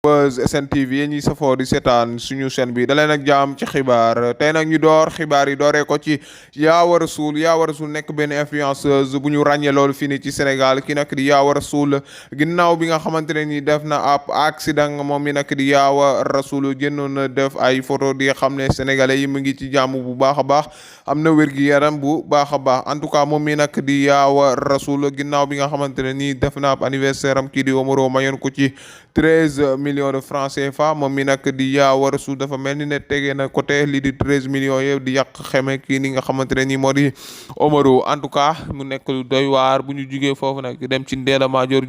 Buzz SN TV yéen ñi safoo di seetaan suñu chaîne bi daleen ak jaam ci xibaar tey nag ñu door xibaar yi dooree ko ci Yaawa Rassoul nekk benn influenceuse bu ñu ràññee loolu fii nii ci Sénégal ki nag di Yaawa Rassoul ginnaaw bi nga xamante ne ni def na ab accident moom mi nag di Yaawa Rassoul génnoon na def ay photo di xam ne sénégalais yi mu ngi ci jàmm bu baax a baax am na wér-gi-yaram bu baax a baax en tout cas moom mi nag di Yaawa Rassoul ginnaaw bi nga xamante ne nii def na ab anniversaire am kii di Omaro mayoon ko ci 13 millions de francs CFA moom mi nag di Yaawa Rassoul dafa mel ni ne tegee na côté lii di 13 millions yëpp di yàq xeme kii ni nga xamante ne nii moo di Omaro en tout cas mu nekk lu doy waar bu ñu jugee foofu nag dem ci Ndella Madior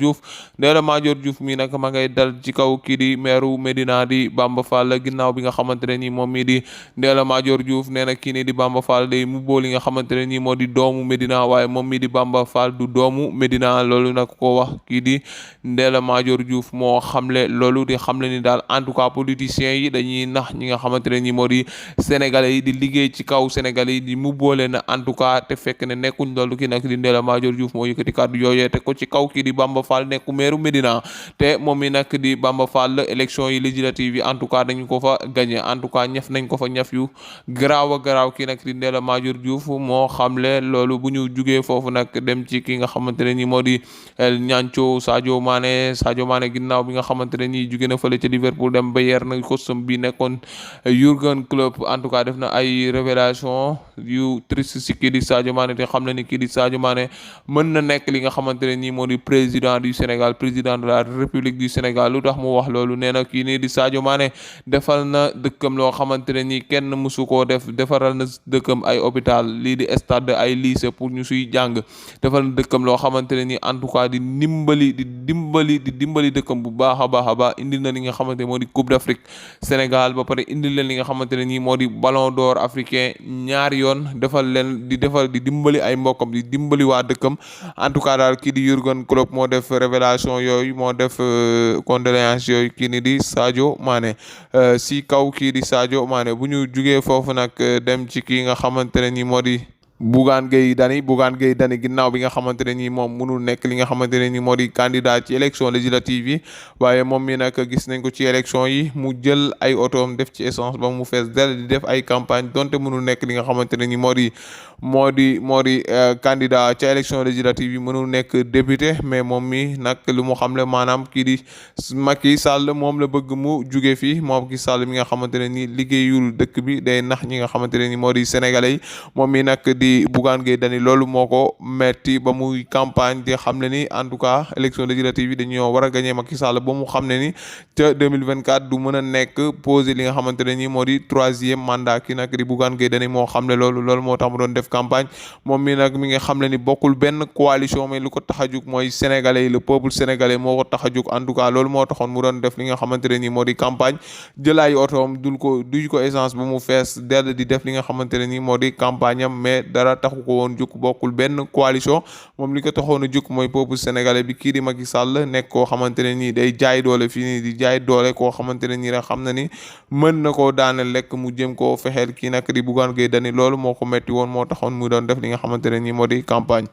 Diouf mi nag ma ngay dal ci kaw kii di maire Médina di Bamba Fall ginnaaw bi nga xamante ne nii moom mii di Ndella Madior Diouf nee na kii nii di Bamba Fall day mu bool li nga xamante ne nii moo di doomu Médina waaye moom mii di Bamba Fall du doomu Médina loolu nag ko wax kii di Ndella Madior Diouf moo xamle loolu di xamle ni daal en tout cas politiciens yi dañuy nax ñi nga xamante ne ñi moo di sénégalais yi di liggéey ci kaw sénégalais yi di mu boole na en tout cas te fekk ne nekkuñ loolu ki nag di Ndella Madior Diouf moo yëkkati kàddu yooyee te ko ci kaw kii di Bamba Fall nekku meeru Médina te moom mi nag di Bamba Fall élection yi législative yi en tout cas dañu ko fa gagné en tout cas ñaf nañ ko fa ñaf yu garaaw a garaaw kii nag di Ndella Madior Diouf moo xamle loolu bu ñu jugee foofu nag dem ci ki nga xamante ne ñi moo di ñancoo Sadio Mané ginnaaw bi nga xamante ne ñi jugee na fële ca Liverpool dem Bayern costum bi nekkoon Jürgen Klopp en tout cas def na ay révélation yu triste si kii di Sadio Mané te xam na ni kii di Sadio Mané mën na nekk li nga xamante ne nii moo di président du Sénégal président de la République du Sénégal lu tax mu wax loolu nee na kii nii di Sadio Mané defal na dëkkam loo xamante ne nii kenn mësu koo defaral na dëkkam ay hôpital lii di stade ay lycée pour ñu suy jàng defal na dëkkam loo xamante ne nii en tout cas di dimbali dëkkam bu baax a baax indi na li nga xamante moo di Coupe d'Afrique Sénégal ba pare indi leen li nga xamante ne nii moo di Ballon d'Or africain ñaari yoon di dimbali ay mbokkam di dimbali waa dëkkam en tout cas daal kii di Jürgen Klopp moo def révélation yooyu moo def condoléances yooyu kii ni di Sadio Mané si kaw kii di Sadio Mané bu ñu jugee foofu nag dem ci kii nga xamante ne nii moo di Bougane Gueye Dany ginnaaw bi nga xamante ne nii moom mënul nekk li nga xamante ne nii moo di candidat ci élection législative yi waaye moom mi nag gis nañ ko ci élection yi mu jël ay otoom def ci essence ba mu fees del di def ay campagne donte mënul nekk li nga xamante ne nii moo di candidat ca élection législative yi mënul nekk député mais moom mi nag lu mu xamle maanaam kii di Macky Sall moom la bëgg mu juge fii moom Macky Sall mi nga xamante ne nii liggéeyul dëkk bi day nax ñi nga xamante ne nii moo di sénégalais yi moom mi nag di Bougane Gueye Dany loolu moo ko metti ba muy campagne di xam ne ni en tout cas élection législative yi dañoo war a gagner Macky Sall ba mu xam ne ni ca 2024 du mën a nekk posé li nga xamante ne nii moo di troisième mandat ki nag di Bougane Gueye Dany moo xam ne loolu moo tax mu doon def campagne moom mi nag mi nga xam ne ni bokkul benn coalition mais lu ko tax a jug mooy sénégalais yi le peuple sénégalais moo ko tax a jug en tout cas loolu moo taxoon mu doon def li nga xamante ne nii moo di campagne jëlaay otoom duj ko essence ba mu fees dell di def li nga xamante ne nii moo di campagne am mais dara taxu ko woon juk bokkul benn coalition moom li ko taxoon a juk mooy peuple sénégalais bi kii di Macky Sall nekk koo xamante ne nii day jaay doole fii nii di jaay doole koo xamante ne nii rek xam na ni mën na koo daane lekk mu jëm koo fexeel kii nag di Bougane Gueye Dany loolu moo ko metti woon moo taxoon mu doon def li nga xamante ne nii moo di campagne